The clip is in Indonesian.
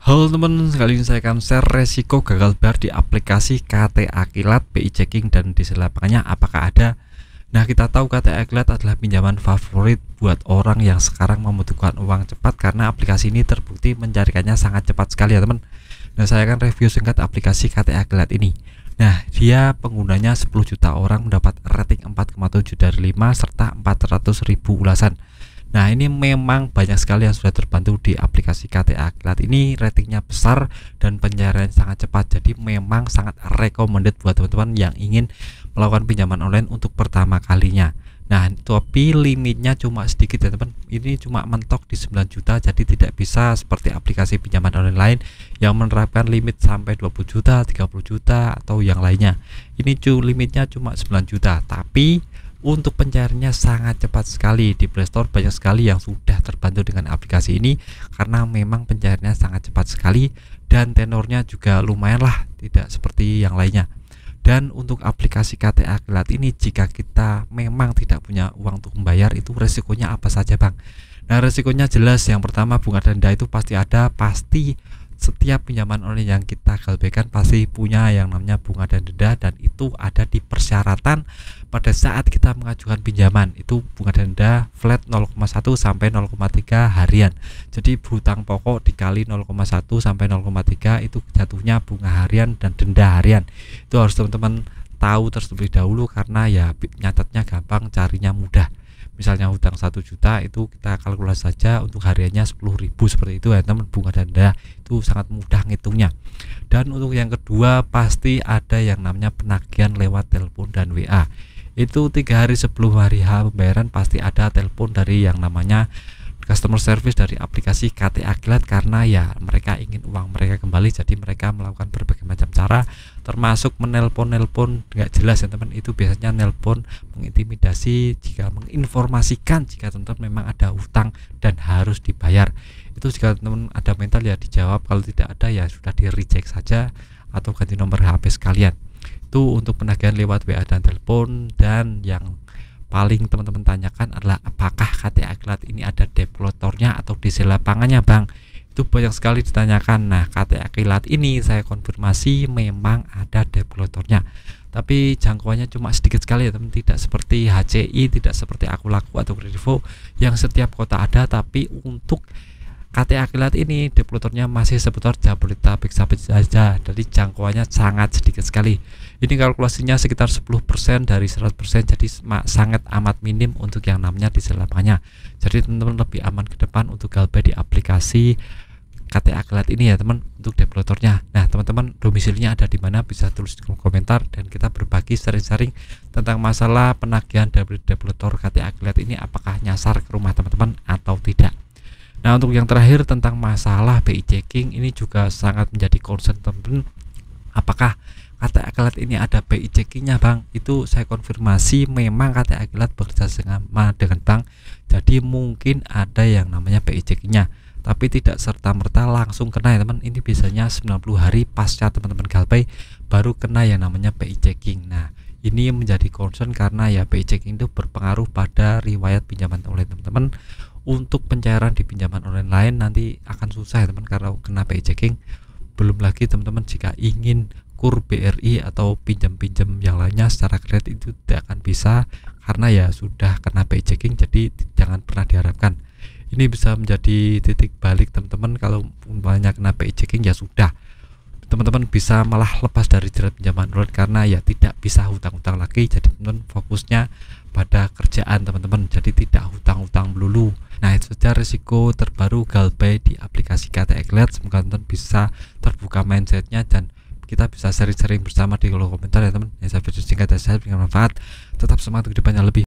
Halo teman, kali ini saya akan share resiko gagal bayar di aplikasi KTA Kilat, BI Checking, dan di lapangannya apakah ada. Nah, kita tahu KTA Kilat adalah pinjaman favorit buat orang yang sekarang membutuhkan uang cepat karena aplikasi ini terbukti mencarikannya sangat cepat sekali ya teman. Nah, saya akan review singkat aplikasi KTA Kilat ini. Nah, dia penggunanya 10 juta orang, mendapat rating 4,7 dari 5 serta 400.000 ulasan. Nah, ini memang banyak sekali yang sudah terbantu di aplikasi KTA Kilat ini. Ratingnya besar dan pencairan sangat cepat, jadi memang sangat recommended buat teman-teman yang ingin melakukan pinjaman online untuk pertama kalinya. Nah, tapi limitnya cuma sedikit ya teman, ini cuma mentok di 9 juta, jadi tidak bisa seperti aplikasi pinjaman online lain yang menerapkan limit sampai 20 juta, 30 juta, atau yang lainnya. Ini limitnya cuma 9 juta, tapi untuk pencairannya sangat cepat sekali. Di Play Store banyak sekali yang sudah terbantu dengan aplikasi ini karena memang pencairannya sangat cepat sekali dan tenornya juga lumayan lah, tidak seperti yang lainnya. Dan untuk aplikasi KTA Kilat ini, jika kita memang tidak punya uang untuk membayar, itu resikonya apa saja bang? Nah, resikonya jelas. Yang pertama, bunga denda itu pasti ada. Pasti setiap pinjaman online yang kita galbaikan pasti punya yang namanya bunga dan denda, dan itu ada di persyaratan pada saat kita mengajukan pinjaman. Itu bunga denda flat 0,1 sampai 0,3 harian. Jadi berhutang pokok dikali 0,1 sampai 0,3 itu jatuhnya bunga harian dan denda harian. Itu harus teman-teman tahu terlebih dahulu karena ya nyatetnya gampang, carinya mudah. Misalnya hutang 1 juta itu kita kalkulasi saja untuk hariannya 10.000 seperti itu ya teman, bunga denda itu sangat mudah ngitungnya. Dan untuk yang kedua, pasti ada yang namanya penagihan lewat telepon dan WA. Itu 3 hari sebelum hari H pembayaran pasti ada telepon dari yang namanya customer service dari aplikasi KTA Kilat, karena ya mereka ingin uang mereka kembali, jadi mereka melakukan berbagai macam cara termasuk menelpon nggak jelas ya teman. Itu biasanya nelpon mengintimidasi, jika menginformasikan jika teman-teman memang ada hutang dan harus dibayar. Itu jika teman ada mental ya dijawab, kalau tidak ada ya sudah di reject saja atau ganti nomor HP sekalian. Itu untuk penagihan lewat WA dan telepon. Dan yang paling teman-teman tanyakan adalah apakah KTA Kilat ini ada developernya atau di lapangannya bang? Itu banyak sekali ditanyakan. Nah, KTA Kilat ini saya konfirmasi memang ada developernya, tapi jangkauannya cuma sedikit sekali ya teman, tidak seperti HCI, tidak seperti Akulaku atau Kredivo yang setiap kota ada. Tapi untuk KTA Kilat ini developernya masih seputar Jabodetabek saja, jadi jangkauannya sangat sedikit sekali. Ini kalkulasinya sekitar 10% dari 100%, jadi sangat amat minim untuk yang namanya di lapangannya. Jadi teman-teman lebih aman ke depan untuk galbay di aplikasi KTA Kilat ini ya teman, untuk developernya. Nah, teman-teman domisilinya ada di mana bisa tulis di kolom komentar dan kita berbagi sharing-sharing tentang masalah penagihan dari developer KTA Kilat ini, apakah nyasar ke rumah teman-teman atau tidak. Nah, untuk yang terakhir tentang masalah BI Checking ini juga sangat menjadi concern teman-teman. Apakah KTA Kilat ini ada BI Checkingnya bang? Itu saya konfirmasi memang KTA Kilat bekerja sama dengan bank, jadi mungkin ada yang namanya BI Checkingnya, tapi tidak serta-merta langsung kena ya teman. Ini biasanya 90 hari pasca teman-teman galbay baru kena yang namanya BI Checking. Nah, ini menjadi concern karena ya BI Checking itu berpengaruh pada riwayat pinjaman online teman-teman. Untuk pencairan di pinjaman online lain nanti akan susah ya teman karena kena BI Checking. Belum lagi teman-teman jika ingin KUR BRI atau pinjam-pinjam yang lainnya secara kredit itu tidak akan bisa karena ya sudah kena BI Checking, jadi jangan pernah diharapkan. Ini bisa menjadi titik balik teman-teman. Kalau umpamanya kena BI Checking ya sudah, teman-teman bisa malah lepas dari jerat pinjaman online karena ya tidak bisa hutang-hutang lagi. Jadi teman-teman fokusnya pada kerjaan teman-teman, jadi tidak hutang-hutang melulu. Nah, itu saja risiko terbaru galbay di aplikasi KTA Kilat. Semoga teman-teman bisa terbuka mindsetnya dan kita bisa sering-sering bersama di kolom komentar ya teman. Saya video singkat dan saya berikan manfaat. Tetap semangat ke depannya lebih